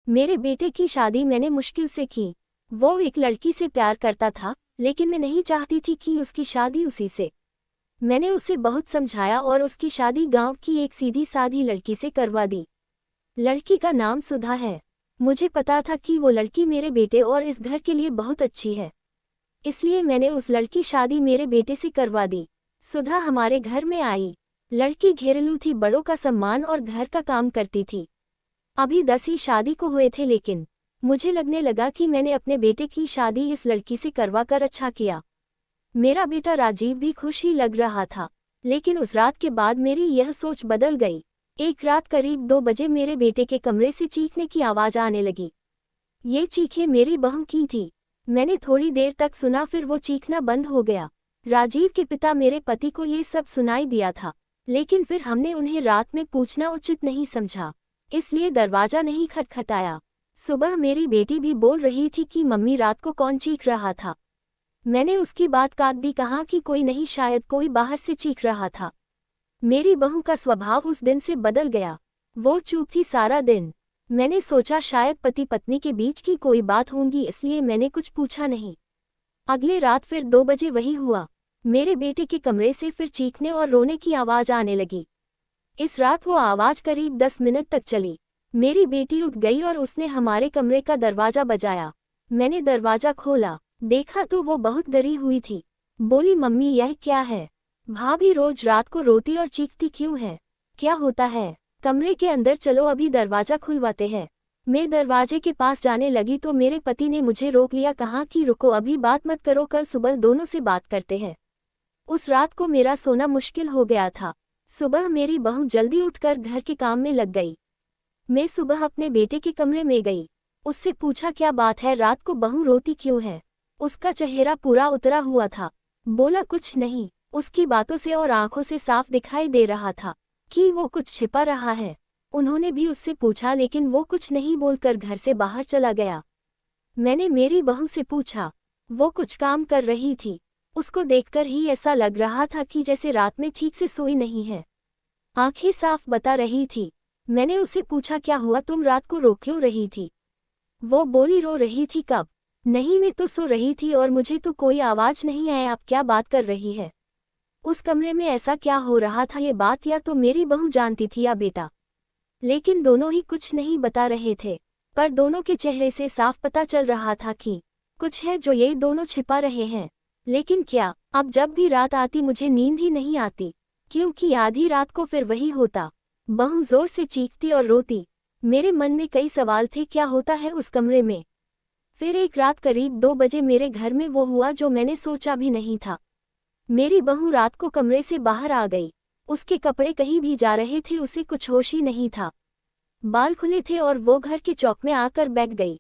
मेरे बेटे की शादी मैंने मुश्किल से की। वो एक लड़की से प्यार करता था, लेकिन मैं नहीं चाहती थी कि उसकी शादी उसी से। मैंने उसे बहुत समझाया और उसकी शादी गांव की एक सीधी साधी लड़की से करवा दी। लड़की का नाम सुधा है। मुझे पता था कि वो लड़की मेरे बेटे और इस घर के लिए बहुत अच्छी है, इसलिए मैंने उस लड़की शादी मेरे बेटे से करवा दी। सुधा हमारे घर में आई। लड़की घरेलू थी, बड़ों का सम्मान और घर का काम करती थी। अभी 10 ही शादी को हुए थे, लेकिन मुझे लगने लगा कि मैंने अपने बेटे की शादी इस लड़की से करवा कर अच्छा किया। मेरा बेटा राजीव भी खुश ही लग रहा था, लेकिन उस रात के बाद मेरी यह सोच बदल गई। एक रात करीब 2 बजे मेरे बेटे के कमरे से चीखने की आवाज़ आने लगी। ये चीखें मेरी बहू की थी। मैंने थोड़ी देर तक सुना, फिर वो चीखना बंद हो गया। राजीव के पिता मेरे पति को ये सब सुनाई दिया था, लेकिन फिर हमने उन्हें रात में पूछना उचित नहीं समझा, इसलिए दरवाजा नहीं खटखटाया। सुबह मेरी बेटी भी बोल रही थी कि मम्मी रात को कौन चीख रहा था। मैंने उसकी बात काट दी, कहा कि कोई नहीं, शायद कोई बाहर से चीख रहा था। मेरी बहू का स्वभाव उस दिन से बदल गया। वो चुप थी सारा दिन। मैंने सोचा शायद पति पत्नी के बीच की कोई बात होगी, इसलिए मैंने कुछ पूछा नहीं। अगले रात फिर 2 बजे वही हुआ। मेरे बेटे के कमरे से फिर चीखने और रोने की आवाज़ आने लगी। इस रात वो आवाज़ करीब 10 मिनट तक चली। मेरी बेटी उठ गई और उसने हमारे कमरे का दरवाज़ा बजाया। मैंने दरवाज़ा खोला, देखा तो वो बहुत डरी हुई थी। बोली, मम्मी यह क्या है? भाभी रोज रात को रोती और चीखती क्यों है? क्या होता है? कमरे के अंदर चलो, अभी दरवाज़ा खुलवाते हैं। मैं दरवाजे के पास जाने लगी तो मेरे पति ने मुझे रोक लिया, कहा कि रुको, अभी बात मत करो, कल सुबह दोनों से बात करते हैं। उस रात को मेरा सोना मुश्किल हो गया था। सुबह मेरी बहू जल्दी उठकर घर के काम में लग गई। मैं सुबह अपने बेटे के कमरे में गई। उससे पूछा क्या बात है, रात को बहू रोती क्यों है? उसका चेहरा पूरा उतरा हुआ था। बोला कुछ नहीं। उसकी बातों से और आंखों से साफ दिखाई दे रहा था कि वो कुछ छिपा रहा है। उन्होंने भी उससे पूछा, लेकिन वो कुछ नहीं बोलकर घर से बाहर चला गया। मैंने मेरी बहू से पूछा। वो कुछ काम कर रही थी। उसको देखकर ही ऐसा लग रहा था कि जैसे रात में ठीक से सोई नहीं है। आंखें साफ बता रही थी। मैंने उसे पूछा, क्या हुआ, तुम रात को रो क्यों रही थी? वो बोली, रो रही थी कब? नहीं, मैं तो सो रही थी और मुझे तो कोई आवाज़ नहीं आई। आप क्या बात कर रही है? उस कमरे में ऐसा क्या हो रहा था, ये बात या तो मेरी बहू जानती थी या बेटा, लेकिन दोनों ही कुछ नहीं बता रहे थे। पर दोनों के चेहरे से साफ पता चल रहा था कि कुछ है जो ये दोनों छिपा रहे हैं। लेकिन क्या? अब जब भी रात आती मुझे नींद ही नहीं आती, क्योंकि आधी रात को फिर वही होता। बहू जोर से चीखती और रोती। मेरे मन में कई सवाल थे, क्या होता है उस कमरे में? फिर एक रात करीब 2 बजे मेरे घर में वो हुआ जो मैंने सोचा भी नहीं था। मेरी बहू रात को कमरे से बाहर आ गई। उसके कपड़े कहीं भी जा रहे थे, उसे कुछ होश ही नहीं था। बाल खुले थे और वो घर के चौक में आकर बैठ गई।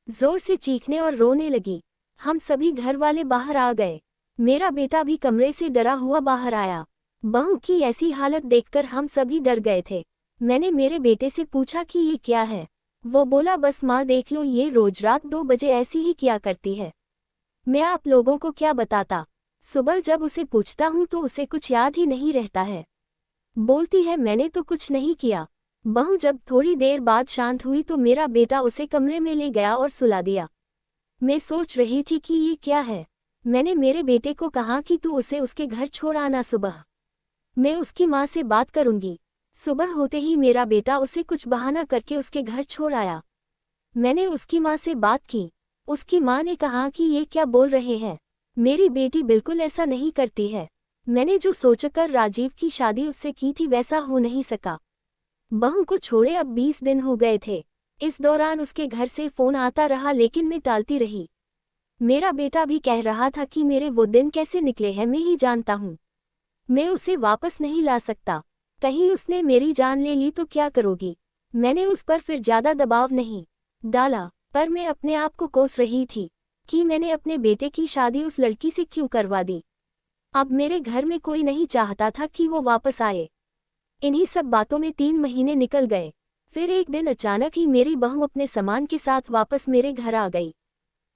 जोर से चीखने और रोने लगी। हम सभी घर वाले बाहर आ गए। मेरा बेटा भी कमरे से डरा हुआ बाहर आया। बहू की ऐसी हालत देखकर हम सभी डर गए थे। मैंने मेरे बेटे से पूछा कि ये क्या है? वो बोला, बस माँ देख लो, ये रोज रात 2 बजे ऐसी ही किया करती है। मैं आप लोगों को क्या बताता। सुबह जब उसे पूछता हूँ तो उसे कुछ याद ही नहीं रहता है। बोलती है मैंने तो कुछ नहीं किया। बहू जब थोड़ी देर बाद शांत हुई तो मेरा बेटा उसे कमरे में ले गया और सुला दिया। मैं सोच रही थी कि ये क्या है। मैंने मेरे बेटे को कहा कि तू उसे उसके घर छोड़ आना, सुबह मैं उसकी माँ से बात करूंगी। सुबह होते ही मेरा बेटा उसे कुछ बहाना करके उसके घर छोड़ आया। मैंने उसकी माँ से बात की। उसकी माँ ने कहा कि ये क्या बोल रहे हैं, मेरी बेटी बिल्कुल ऐसा नहीं करती है। मैंने जो सोचकर राजीव की शादी उससे की थी वैसा हो नहीं सका। बहू को छोड़े अब 20 दिन हो गए थे। इस दौरान उसके घर से फोन आता रहा, लेकिन मैं टालती रही। मेरा बेटा भी कह रहा था कि मेरे वो दिन कैसे निकले हैं मैं ही जानता हूँ। मैं उसे वापस नहीं ला सकता। कहीं उसने मेरी जान ले ली तो क्या करोगी? मैंने उस पर फिर ज्यादा दबाव नहीं डाला, पर मैं अपने आप को कोस रही थी कि मैंने अपने बेटे की शादी उस लड़की से क्यों करवा दी। अब मेरे घर में कोई नहीं चाहता था कि वो वापस आए। इन्हीं सब बातों में 3 महीने निकल गए। फिर एक दिन अचानक ही मेरी बहू अपने सामान के साथ वापस मेरे घर आ गई।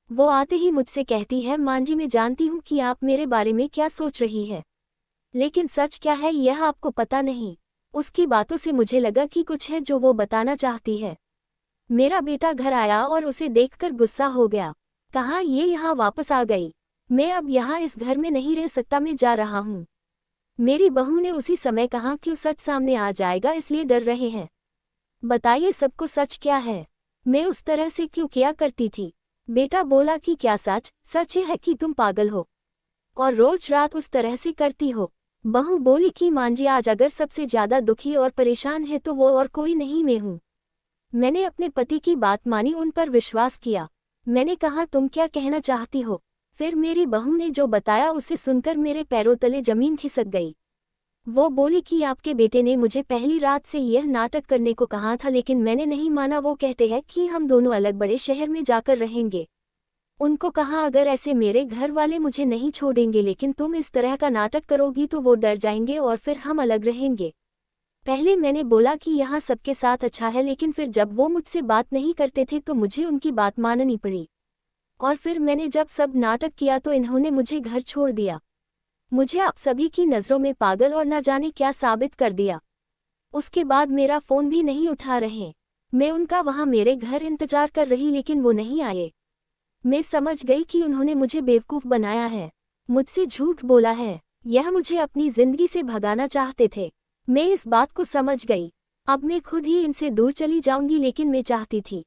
वो आते ही मुझसे कहती है, मां जी मैं जानती हूँ कि आप मेरे बारे में क्या सोच रही है, लेकिन सच क्या है यह आपको पता नहीं। उसकी बातों से मुझे लगा कि कुछ है जो वो बताना चाहती है। मेरा बेटा घर आया और उसे देखकर गुस्सा हो गया। कहा, ये यहाँ वापस आ गई। मैं अब यहाँ इस घर में नहीं रह सकता, मैं जा रहा हूँ। मेरी बहू ने उसी समय कहा, क्यों सच सामने आ जाएगा इसलिए डर रहे हैं। बताइए सबको सच क्या है। मैं उस तरह से क्यों किया करती थी। बेटा बोला कि क्या सच? सच ये है कि तुम पागल हो और रोज रात उस तरह से करती हो। बहू बोली कि मांझी आज अगर सबसे ज्यादा दुखी और परेशान है तो वो और कोई नहीं, मैं हूँ। मैंने अपने पति की बात मानी, उन पर विश्वास किया। मैंने कहा, तुम क्या कहना चाहती हो? फिर मेरी बहू ने जो बताया उसे सुनकर मेरे पैरों तले जमीन खिसक गई। वो बोली कि आपके बेटे ने मुझे पहली रात से यह नाटक करने को कहा था, लेकिन मैंने नहीं माना। वो कहते हैं कि हम दोनों अलग बड़े शहर में जाकर रहेंगे। उनको कहा, अगर ऐसे मेरे घर वाले मुझे नहीं छोड़ेंगे, लेकिन तुम इस तरह का नाटक करोगी तो वो डर जाएंगे और फिर हम अलग रहेंगे। पहले मैंने बोला कि यहाँ सबके साथ अच्छा है, लेकिन फिर जब वो मुझसे बात नहीं करते थे तो मुझे उनकी बात माननी पड़ी। और फिर मैंने जब सब नाटक किया तो इन्होंने मुझे घर छोड़ दिया। मुझे आप सभी की नज़रों में पागल और न जाने क्या साबित कर दिया। उसके बाद मेरा फ़ोन भी नहीं उठा रहे। मैं उनका वहाँ मेरे घर इंतजार कर रही, लेकिन वो नहीं आए। मैं समझ गई कि उन्होंने मुझे बेवकूफ़ बनाया है, मुझसे झूठ बोला है। यह मुझे अपनी ज़िंदगी से भगाना चाहते थे। मैं इस बात को समझ गई। अब मैं खुद ही इनसे दूर चली जाऊंगी, लेकिन मैं चाहती थी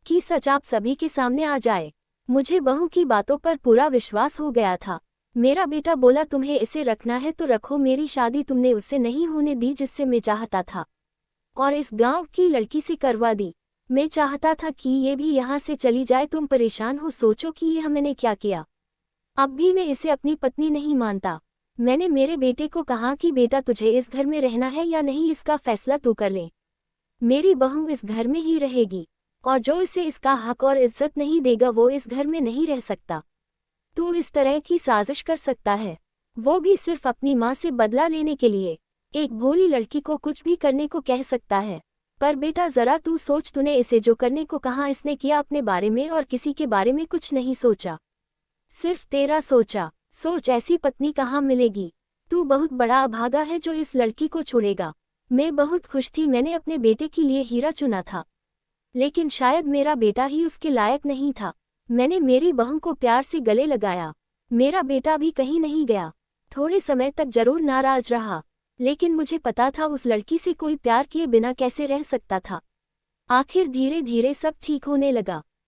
कि सच आप सभी के सामने आ जाए। मुझे बहू की बातों पर पूरा विश्वास हो गया था। मेरा बेटा बोला, तुम्हें इसे रखना है तो रखो, मेरी शादी तुमने उससे नहीं होने दी जिससे मैं चाहता था, और इस गांव की लड़की से करवा दी। मैं चाहता था कि ये भी यहाँ से चली जाए। तुम परेशान हो, सोचो कि ये मैंने क्या किया। अब भी मैं इसे अपनी पत्नी नहीं मानता। मैंने मेरे बेटे को कहा कि बेटा तुझे इस घर में रहना है या नहीं, इसका फैसला तू कर ले। मेरी बहू इस घर में ही रहेगी, और जो इसे इसका हक और इज्जत नहीं देगा वो इस घर में नहीं रह सकता। तू इस तरह की साजिश कर सकता है, वो भी सिर्फ अपनी माँ से बदला लेने के लिए। एक भोली लड़की को कुछ भी करने को कह सकता है, पर बेटा जरा तू सोच, तूने इसे जो करने को कहा इसने किया अपने बारे में और किसी के बारे में कुछ नहीं सोचा, सिर्फ तेरा सोचा। सोच, ऐसी पत्नी कहाँ मिलेगी। तू बहुत बड़ा अभागा है जो इस लड़की को छोड़ेगा। मैं बहुत खुश थी, मैंने अपने बेटे के लिए हीरा चुना था, लेकिन शायद मेरा बेटा ही उसके लायक नहीं था। मैंने मेरी बहू को प्यार से गले लगाया। मेरा बेटा भी कहीं नहीं गया। थोड़े समय तक जरूर नाराज रहा, लेकिन मुझे पता था उस लड़की से कोई प्यार किए बिना कैसे रह सकता था। आखिर धीरे धीरे सब ठीक होने लगा।